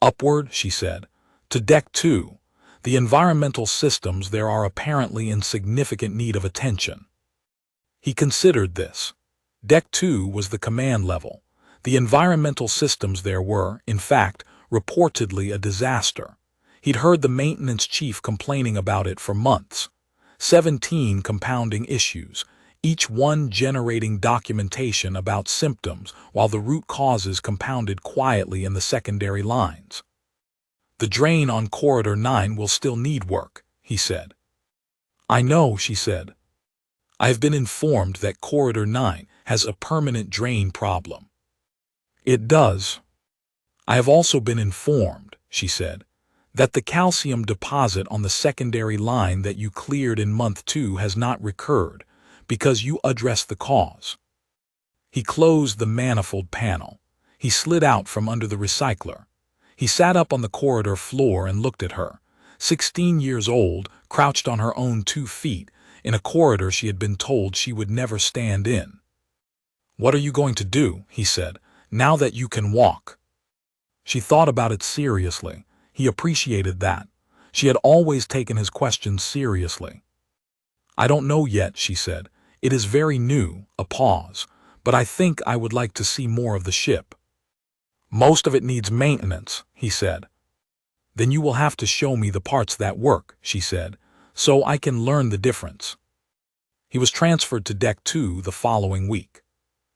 "Upward," she said, "to Deck 2. The environmental systems there are apparently in significant need of attention." He considered this. Deck 2 was the command level. The environmental systems there were, in fact, reportedly a disaster. He'd heard the maintenance chief complaining about it for months. 17 compounding issues, each one generating documentation about symptoms while the root causes compounded quietly in the secondary lines. The drain on Corridor 9 will still need work, he said. I know, she said. I have been informed that Corridor 9 has a permanent drain problem. It does. I have also been informed, she said, that the calcium deposit on the secondary line that you cleared in month 2 has not recurred because you addressed the cause. He closed the manifold panel. He slid out from under the recycler. He sat up on the corridor floor and looked at her, 16 years old, crouched on her own 2 feet, in a corridor she had been told she would never stand in. What are you going to do, he said, now that you can walk? She thought about it seriously. He appreciated that. She had always taken his questions seriously. I don't know yet, she said. It is very new, a pause, but I think I would like to see more of the ship. Most of it needs maintenance, he said. Then you will have to show me the parts that work, she said, so I can learn the difference. He was transferred to Deck 2 the following week.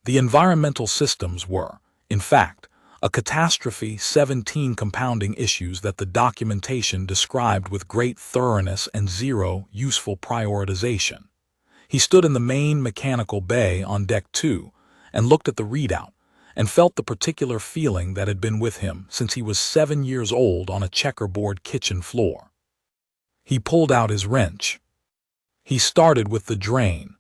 The environmental systems were, in fact, a catastrophe, 17 compounding issues that the documentation described with great thoroughness and zero useful prioritization. He stood in the main mechanical bay on Deck 2 and looked at the readout and felt the particular feeling that had been with him since he was 7 years old on a checkerboard kitchen floor. He pulled out his wrench. He started with the drain.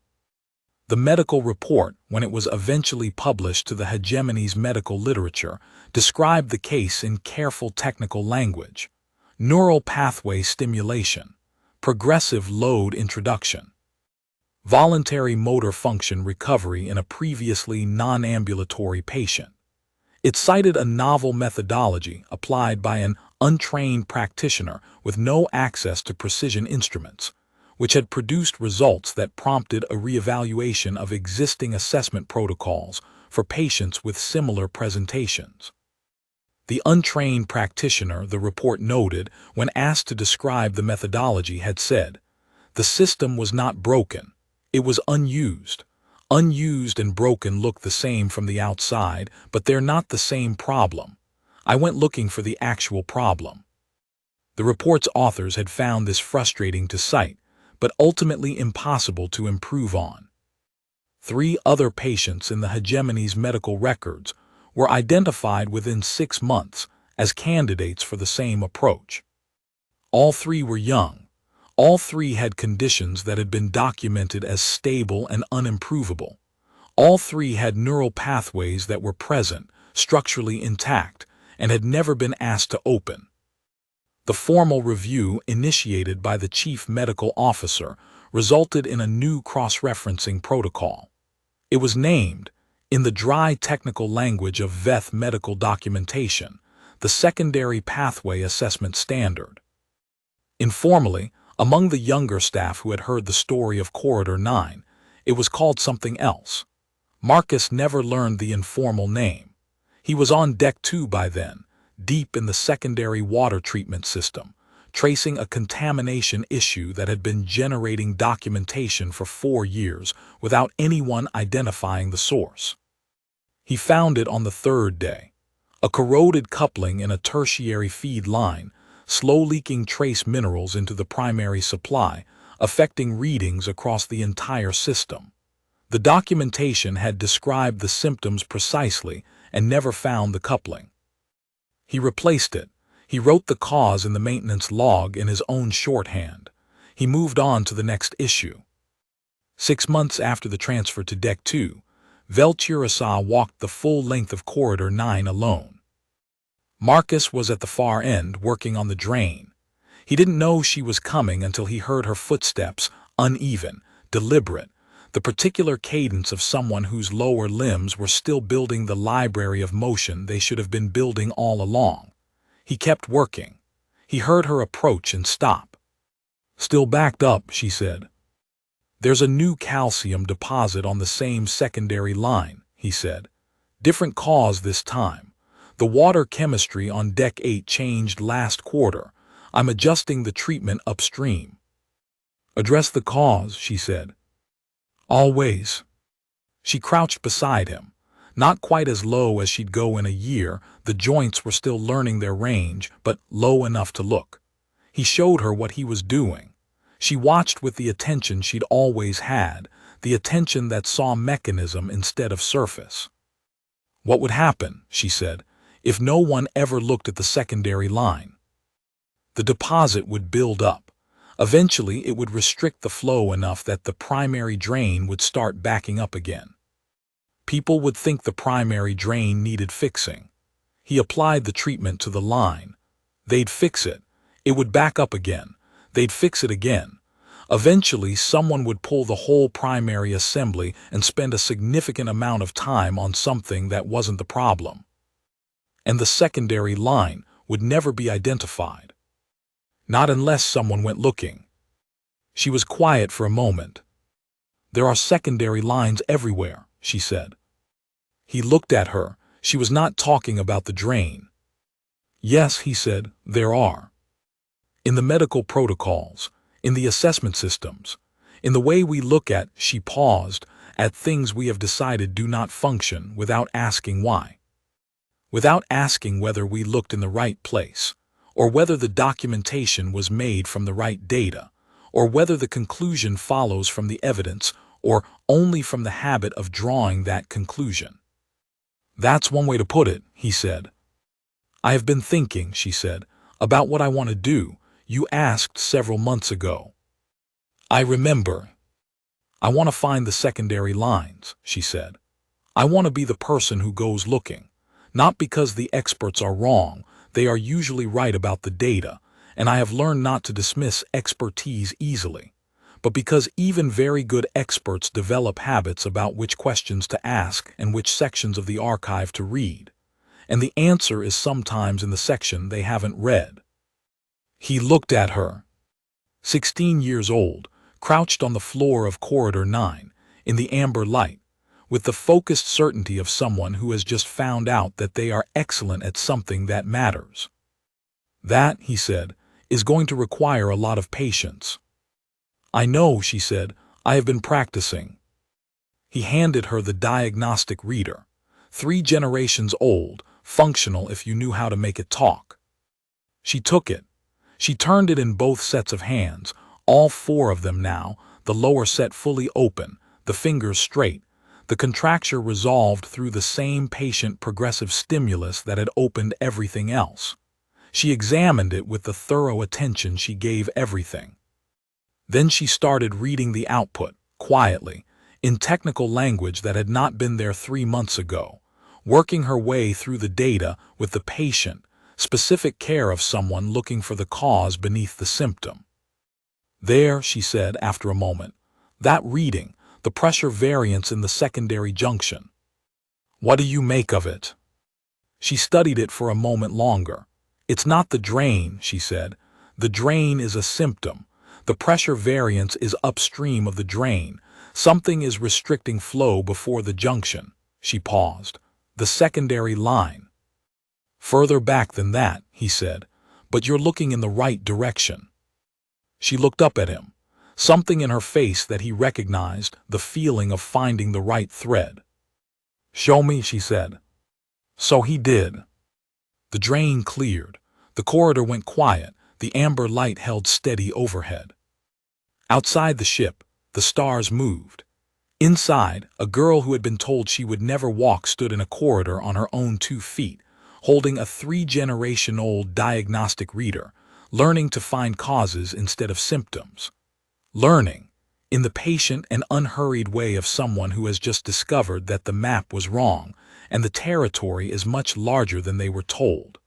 The medical report, when it was eventually published to the hegemony's medical literature, described the case in careful technical language. Neural pathway stimulation, progressive load introduction, voluntary motor function recovery in a previously non-ambulatory patient. It cited a novel methodology applied by an untrained practitioner with no access to precision instruments, which had produced results that prompted a reevaluation of existing assessment protocols for patients with similar presentations. The untrained practitioner, the report noted, when asked to describe the methodology, had said, "The system was not broken, it was unused. Unused and broken look the same from the outside, but they're not the same problem. I went looking for the actual problem." The report's authors had found this frustrating to cite, but ultimately impossible to improve on. 3 other patients in the hegemony's medical records were identified within 6 months as candidates for the same approach. All 3 were young. All 3 had conditions that had been documented as stable and unimprovable. All 3 had neural pathways that were present, structurally intact, and had never been asked to open. The formal review initiated by the chief medical officer resulted in a new cross-referencing protocol. It was named, in the dry technical language of VETH medical documentation, the Secondary Pathway Assessment Standard. Informally, among the younger staff who had heard the story of Corridor 9, it was called something else. Marcus never learned the informal name. He was on Deck 2 by then, deep in the secondary water treatment system, tracing a contamination issue that had been generating documentation for 4 years without anyone identifying the source. He found it on the 3rd day, a corroded coupling in a tertiary feed line, slow leaking trace minerals into the primary supply, affecting readings across the entire system. The documentation had described the symptoms precisely and never found the coupling. He replaced it. He wrote the cause in the maintenance log in his own shorthand. He moved on to the next issue. 6 months after the transfer to Deck 2, Velturasa walked the full length of Corridor 9 alone. Marcus was at the far end working on the drain. He didn't know she was coming until he heard her footsteps, uneven, deliberate, the particular cadence of someone whose lower limbs were still building the library of motion they should have been building all along. He kept working. He heard her approach and stop. "Still backed up," she said. "There's a new calcium deposit on the same secondary line," he said. "Different cause this time. The water chemistry on Deck 8 changed last quarter. I'm adjusting the treatment upstream." "Address the cause," she said. "Always." She crouched beside him. Not quite as low as she'd go in a year, the joints were still learning their range, but low enough to look. He showed her what he was doing. She watched with the attention she'd always had, the attention that saw mechanism instead of surface. What would happen, she said, if no one ever looked at the secondary line? The deposit would build up. Eventually, it would restrict the flow enough that the primary drain would start backing up again. People would think the primary drain needed fixing. He applied the treatment to the line. They'd fix it. It would back up again. They'd fix it again. Eventually, someone would pull the whole primary assembly and spend a significant amount of time on something that wasn't the problem. And the secondary line would never be identified. Not unless someone went looking. She was quiet for a moment. There are secondary lines everywhere, she said. He looked at her. She was not talking about the drain. Yes, he said, there are. In the medical protocols, in the assessment systems, in the way we look at, she paused, at things we have decided do not function without asking why. Without asking whether we looked in the right place, or whether the documentation was made from the right data, or whether the conclusion follows from the evidence, or only from the habit of drawing that conclusion. That's one way to put it, he said. I have been thinking, she said, about what I want to do. You asked several months ago. I remember. I want to find the secondary lines, she said. I want to be the person who goes looking. Not because the experts are wrong, they are usually right about the data, and I have learned not to dismiss expertise easily, but because even very good experts develop habits about which questions to ask and which sections of the archive to read, and the answer is sometimes in the section they haven't read. He looked at her. 16 years old, crouched on the floor of Corridor 9, in the amber light, with the focused certainty of someone who has just found out that they are excellent at something that matters. That, he said, is going to require a lot of patience. I know, she said, I have been practicing. He handed her the diagnostic reader, 3 generations old, functional if you knew how to make it talk. She took it. She turned it in both sets of hands, all 4 of them now, the lower set fully open, the fingers straight, the contracture resolved through the same patient progressive stimulus that had opened everything else. She examined it with the thorough attention she gave everything. Then she started reading the output, quietly, in technical language that had not been there 3 months ago, working her way through the data with the patient, specific care of someone looking for the cause beneath the symptom. There, she said after a moment, that reading, the pressure variance in the secondary junction. What do you make of it? She studied it for a moment longer. It's not the drain, she said. The drain is a symptom. The pressure variance is upstream of the drain. Something is restricting flow before the junction. She paused. The secondary line. Further back than that, he said, but you're looking in the right direction. She looked up at him. Something in her face that he recognized, the feeling of finding the right thread. Show me, she said. So he did. The drain cleared. The corridor went quiet. The amber light held steady overhead. Outside the ship, the stars moved. Inside, a girl who had been told she would never walk stood in a corridor on her own 2 feet, holding a 3-generation-old diagnostic reader, learning to find causes instead of symptoms. Learning, in the patient and unhurried way of someone who has just discovered that the map was wrong and the territory is much larger than they were told.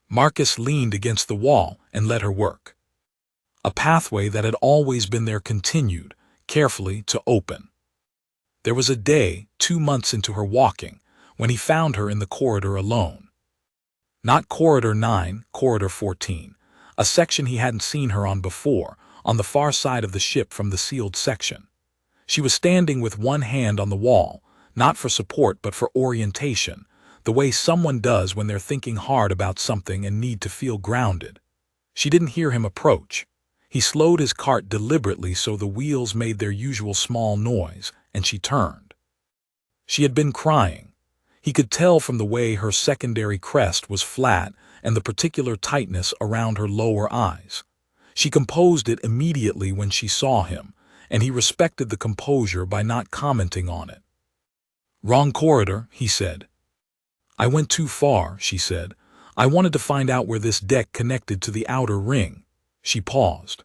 Marcus leaned against the wall and let her work. A pathway that had always been there continued, carefully, to open. There was a day, 2 months into her walking, when he found her in the corridor alone. Not Corridor 9, Corridor 14, a section he hadn't seen her on before, on the far side of the ship from the sealed section. She was standing with one hand on the wall, not for support but for orientation, the way someone does when they're thinking hard about something and need to feel grounded. She didn't hear him approach. He slowed his cart deliberately so the wheels made their usual small noise, and she turned. She had been crying. He could tell from the way her secondary crest was flat and the particular tightness around her lower eyes. She composed it immediately when she saw him, and he respected the composure by not commenting on it. "Wrong corridor," he said. "I went too far," she said. "I wanted to find out where this deck connected to the outer ring." She paused.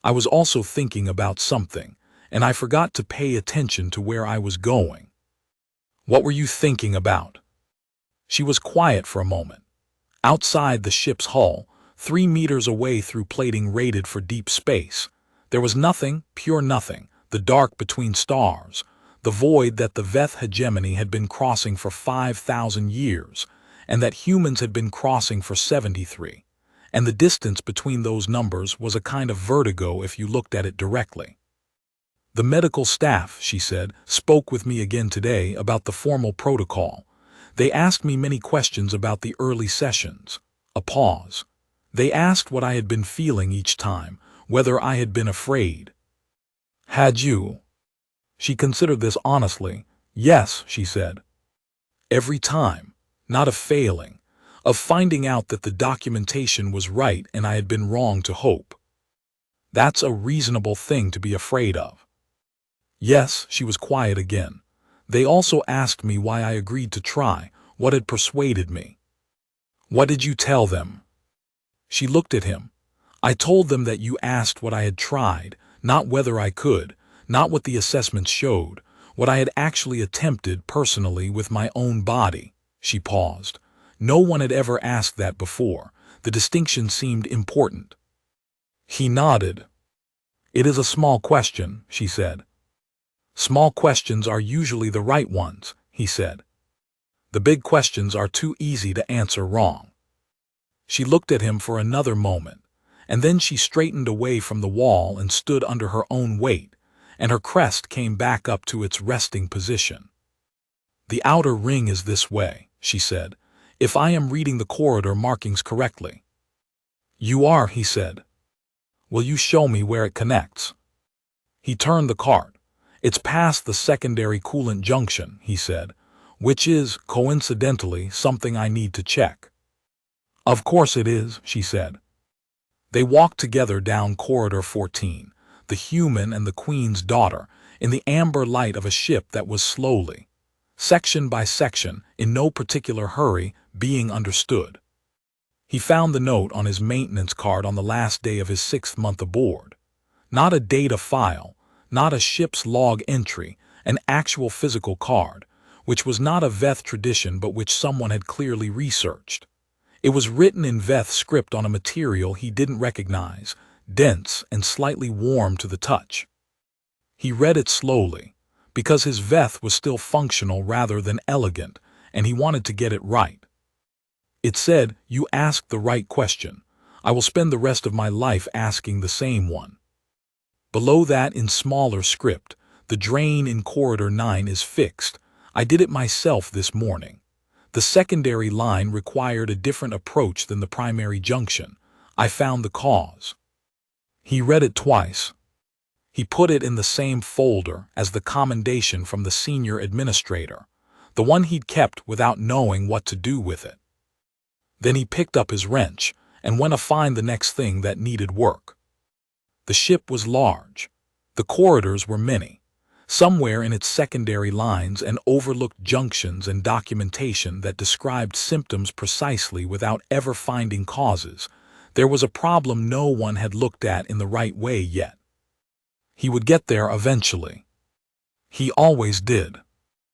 "I was also thinking about something, and I forgot to pay attention to where I was going." "What were you thinking about?" She was quiet for a moment. Outside the ship's hull, 3 meters away through plating rated for deep space, there was nothing, pure nothing, the dark between stars, the void that the Veth hegemony had been crossing for 5,000 years, and that humans had been crossing for 73, and the distance between those numbers was a kind of vertigo if you looked at it directly. "The medical staff," she said, "spoke with me again today about the formal protocol. They asked me many questions about the early sessions." A pause. "They asked what I had been feeling each time, whether I had been afraid." "Had you?" She considered this honestly. "Yes," she said. "Every time. Not of failing. Of finding out that the documentation was right and I had been wrong to hope." "That's a reasonable thing to be afraid of." "Yes," she was quiet again. "They also asked me why I agreed to try, what had persuaded me." "What did you tell them?" She looked at him. "I told them that you asked what I had tried, not whether I could, not what the assessments showed, what I had actually attempted personally with my own body." She paused. No one had ever asked that before. The distinction seemed important. He nodded. "It is a small question," she said. "Small questions are usually the right ones," he said. "The big questions are too easy to answer wrong." She looked at him for another moment, and then she straightened away from the wall and stood under her own weight, and her crest came back up to its resting position. "The outer ring is this way," she said, "if I am reading the corridor markings correctly." "You are," he said. "Will you show me where it connects?" He turned the cart. "It's past the secondary coolant junction," he said, "which is, coincidentally, something I need to check." "Of course it is," she said. They walked together down Corridor 14, the human and the Queen's daughter, in the amber light of a ship that was slowly, section by section, in no particular hurry, being understood. He found the note on his maintenance card on the last day of his 6th month aboard. Not a data file, not a ship's log entry, an actual physical card, which was not a Veth tradition but which someone had clearly researched. It was written in Veth script on a material he didn't recognize, dense and slightly warm to the touch. He read it slowly, because his Veth was still functional rather than elegant, and he wanted to get it right. It said, "You asked the right question. I will spend the rest of my life asking the same one." Below that, in smaller script, "The drain in Corridor 9 is fixed. I did it myself this morning. The secondary line required a different approach than the primary junction. I found the cause." He read it twice. He put it in the same folder as the commendation from the senior administrator, the one he'd kept without knowing what to do with it. Then he picked up his wrench and went to find the next thing that needed work. The ship was large. The corridors were many. Somewhere in its secondary lines and overlooked junctions and documentation that described symptoms precisely without ever finding causes, there was a problem no one had looked at in the right way yet. He would get there eventually. He always did.